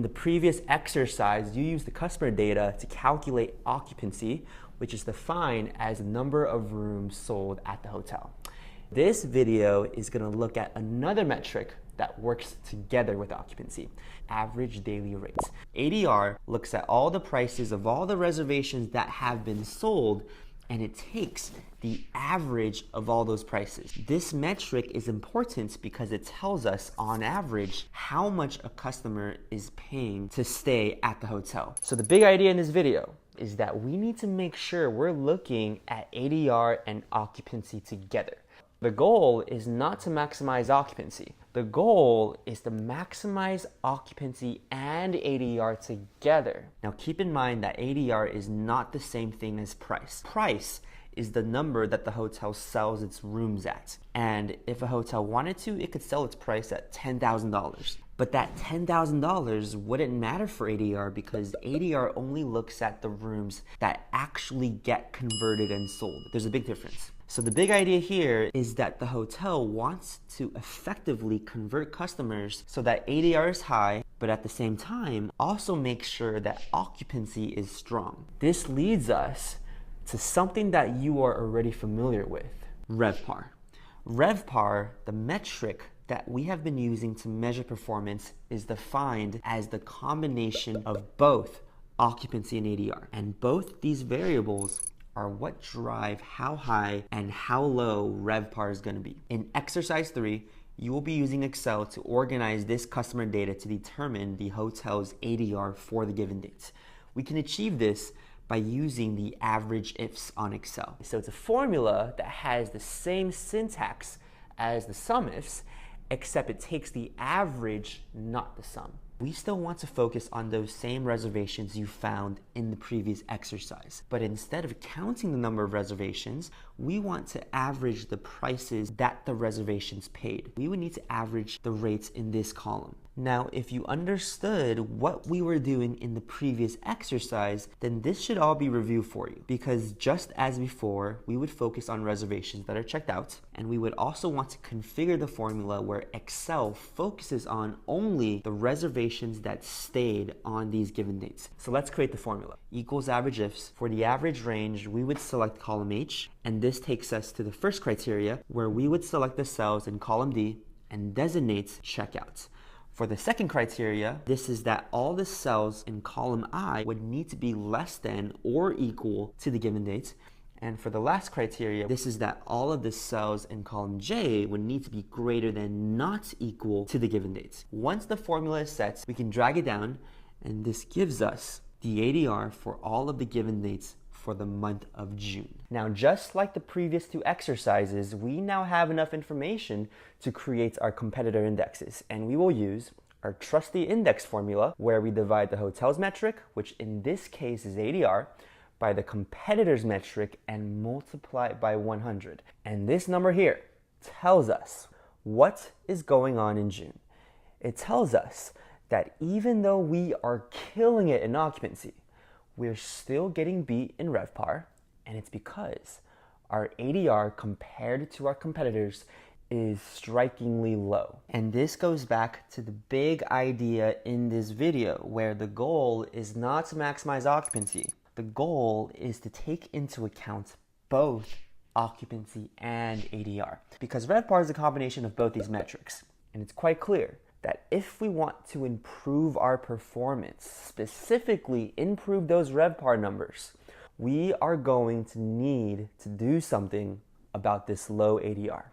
the previous exercise, you used the customer data to calculate occupancy, which is defined as the number of rooms sold at the hotel. This video is going to look at another metric that works together with occupancy: average daily rates. ADR looks at all the prices of all the reservations that have been sold, and it takes the average of all those prices. This metric is important because it tells us on average how much a customer is paying to stay at the hotel. So the big idea in this video is that we need to make sure we're looking at ADR and occupancy together. The goal is not to maximize occupancy. The goal is to maximize occupancy and ADR together. Now keep in mind that ADR is not the same thing as price. Price is the number that the hotel sells its rooms at. And if a hotel wanted to, it could sell its price at $10,000. But that $10,000 wouldn't matter for ADR because ADR only looks at the rooms that actually get converted and sold. There's a big difference. So the big idea here is that the hotel wants to effectively convert customers so that ADR is high, but at the same time, also make sure that occupancy is strong. This leads us to something that you are already familiar with: RevPAR. RevPAR, the metric that we have been using to measure performance, is defined as the combination of both occupancy and ADR. And both these variables are what drive how high and how low RevPAR is going to be. In exercise 3, you will be using Excel to organize this customer data to determine the hotel's ADR for the given dates. We can achieve this by using the average ifs on Excel. So it's a formula that has the same syntax as the sum ifs, except it takes the average, not the sum. We still want to focus on those same reservations you found in the previous exercise. But instead of counting the number of reservations, we want to average the prices that the reservations paid. We would need to average the rates in this column. Now, if you understood what we were doing in the previous exercise, then this should all be reviewed for you. Because just as before, we would focus on reservations that are checked out, and we would also want to configure the formula where Excel focuses on only the reservations that stayed on these given dates. So let's create the formula. Equals average ifs. For the average range, we would select column H, and this takes us to the first criteria, where we would select the cells in column D and designate checkout. For the second criteria, this is that all the cells in column I would need to be less than or equal to the given dates. And for the last criteria, this is that all of the cells in column J would need to be greater than not equal to the given dates. Once the formula is set, we can drag it down, and this gives us the ADR for all of the given dates for the month of June. Now, just like the previous two exercises, we now have enough information to create our competitor indexes, and we will use our trusty index formula where we divide the hotel's metric, which in this case is ADR, by the competitor's metric and multiply it by 100. And this number here tells us what is going on in June. It tells us that even though we are killing it in occupancy, we're still getting beat in RevPAR, and it's because our ADR compared to our competitors is strikingly low. And this goes back to the big idea in this video, where the goal is not to maximize occupancy. The goal is to take into account both occupancy and ADR, because RevPAR is a combination of both these metrics. And it's quite clear that if we want to improve our performance, specifically improve those RevPAR numbers, we are going to need to do something about this low ADR.